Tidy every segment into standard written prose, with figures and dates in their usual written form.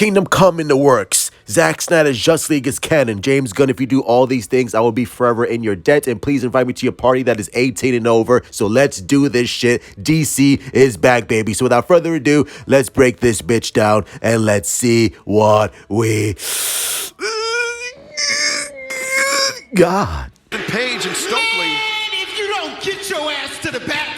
Kingdom Come in the works. Zack Snyder's Justice League is canon. James Gunn, if you do all these things, I will be forever in your debt. And please invite me to your party that is 18 and over. So let's do this shit. DC is back, baby. So without further ado, let's break this bitch down and let's see what we got. Page and Stokely. And if you don't get your ass to the back.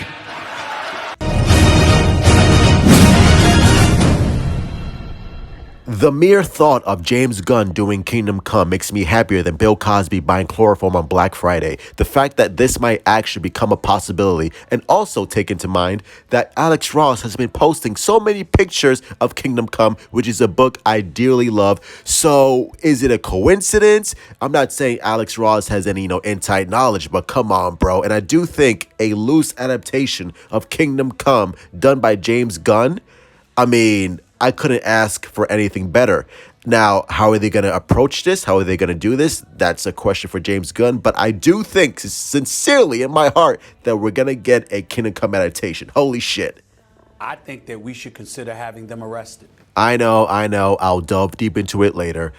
The mere thought of James Gunn doing Kingdom Come makes me happier than Bill Cosby buying chloroform on Black Friday. The fact that this might actually become a possibility, and also take into mind that Alex Ross has been posting so many pictures of Kingdom Come, which is a book I dearly love. So is it a coincidence? I'm not saying Alex Ross has any, inside knowledge, but come on, bro. And I do think a loose adaptation of Kingdom Come done by James Gunn, I couldn't ask for anything better. Now, how are they going to approach this? How are they going to do this? That's a question for James Gunn. But I do think, sincerely in my heart, that we're going to get a Kingdom Come adaptation. Holy shit. I think that we should consider having them arrested. I know. I'll delve deep into it later.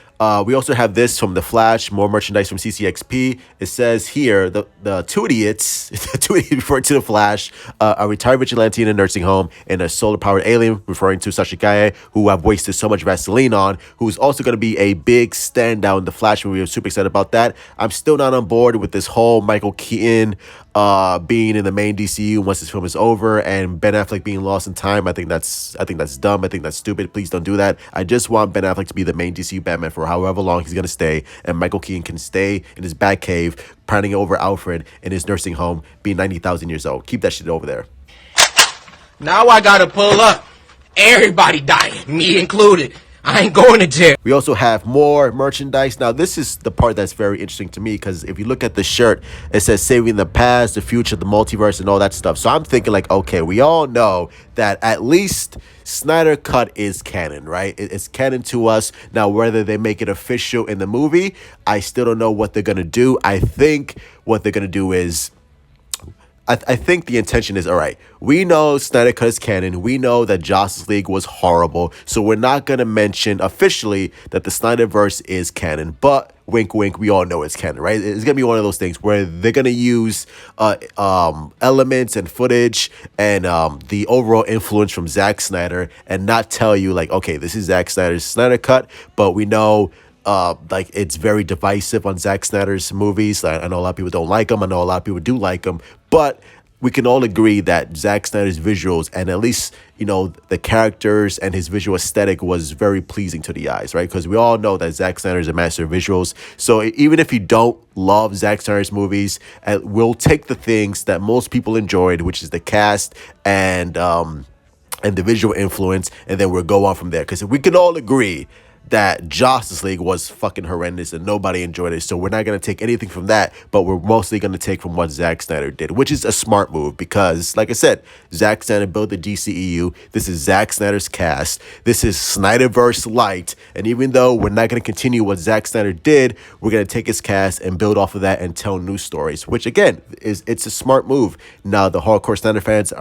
We also have this from The Flash, more merchandise from CCXP. It says here, the two idiots, referring to The Flash, a retired vigilante in a nursing home, and a solar-powered alien, referring to Sashikaye, who I've wasted so much Vaseline on, who's also going to be a big standout in The Flash movie. I'm super excited about that. I'm still not on board with this whole Michael Keaton being in the main DCU once this film is over, and Ben Affleck being lost in time. I think that's dumb. I think that's stupid. Please don't do that. I just want Ben Affleck to be the main DCU Batman for however long he's gonna stay, and Michael Keaton can stay in his Batcave, pining over Alfred in his nursing home, being 90,000 years old. Keep that shit over there. Now I gotta pull up. Everybody dying, me included. I ain't going to jail. We also have more merchandise. Now, this is the part that's very interesting to me, because if you look at the shirt, it says saving the past, the future, the multiverse, and all that stuff. So I'm thinking like, okay, we all know that at least SnyderCut is canon, right? It's canon to us. Now, whether they make it official in the movie, I still don't know what they're going to do. I think what they're going to do is, I think the intention is, all right, we know SnyderCut is canon. We know that Justice League was horrible. So we're not going to mention officially that the Snyderverse is canon. But wink, wink, we all know it's canon, right? It's going to be one of those things where they're going to use elements and footage and the overall influence from Zack Snyder and not tell you like, okay, this is Zack Snyder's SnyderCut. But we know it's very divisive on Zack Snyder's movies. I know a lot of people don't like them. I know a lot of people do like them. But we can all agree that Zack Snyder's visuals and at least, the characters and his visual aesthetic was very pleasing to the eyes, right? Because we all know that Zack Snyder is a master of visuals. So even if you don't love Zack Snyder's movies, we'll take the things that most people enjoyed, which is the cast and the visual influence, and then we'll go on from there. Because we can all agree that Justice League was fucking horrendous and nobody enjoyed it. So we're not going to take anything from that, but we're mostly going to take from what Zack Snyder did, which is a smart move because, like I said, Zack Snyder built the DCEU. This is Zack Snyder's cast. This is Snyderverse light. And even though we're not going to continue what Zack Snyder did, we're going to take his cast and build off of that and tell new stories, which again, it's a smart move. Now, the hardcore Snyder fans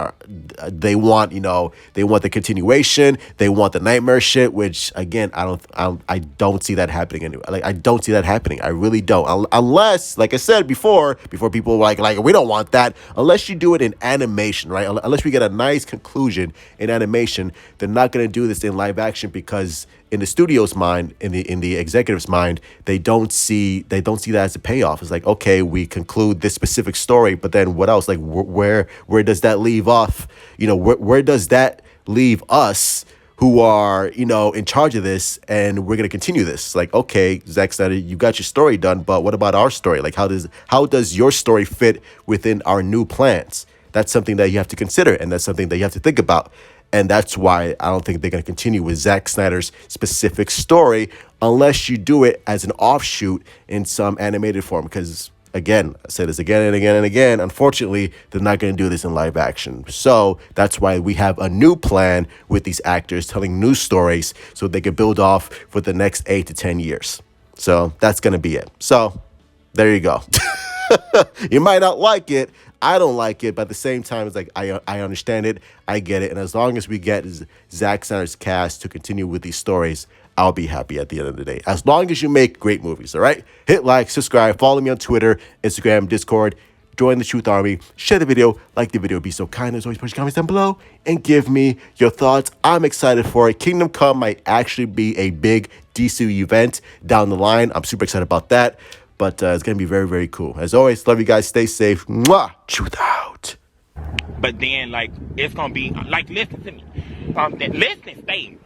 they want the continuation. They want the nightmare shit, which again, I don't see that happening anyway. I don't see that happening. I really don't. Unless, like I said before people were like we don't want that. Unless you do it in animation, right? Unless we get a nice conclusion in animation, they're not going to do this in live action because in the studio's mind, in the executive's mind, they don't see that as a payoff. It's like, okay, we conclude this specific story, but then what else? Like where does that leave off? Where does that leave us who are, in charge of this, and we're going to continue this? Like, okay, Zack Snyder, you got your story done, but what about our story? Like, how does your story fit within our new plans? That's something that you have to consider, and that's something that you have to think about. And that's why I don't think they're going to continue with Zack Snyder's specific story unless you do it as an offshoot in some animated form. Because, again, I said this again and again and again, unfortunately, they're not going to do this in live action. So that's why we have a new plan with these actors telling new stories so they can build off for the next 8 to 10 years. So that's going to be it. So there you go. You might not like it. I don't like it, but at the same time, it's like I understand it, I get it, and as long as we get Zack Snyder's cast to continue with these stories, I'll be happy at the end of the day. As long as you make great movies, all right? Hit like, subscribe, follow me on Twitter, Instagram, Discord. Join the Truth Army, share the video, like the video, be so kind as always, put your comments down below, and give me your thoughts. I'm excited for it. Kingdom Come might actually be a big DC event down the line. I'm super excited about that, but it's going to be very, very cool. As always, love you guys. Stay safe. Mwah! Truth out. But then, like, it's gonna be like, listen to me. Listen, stay.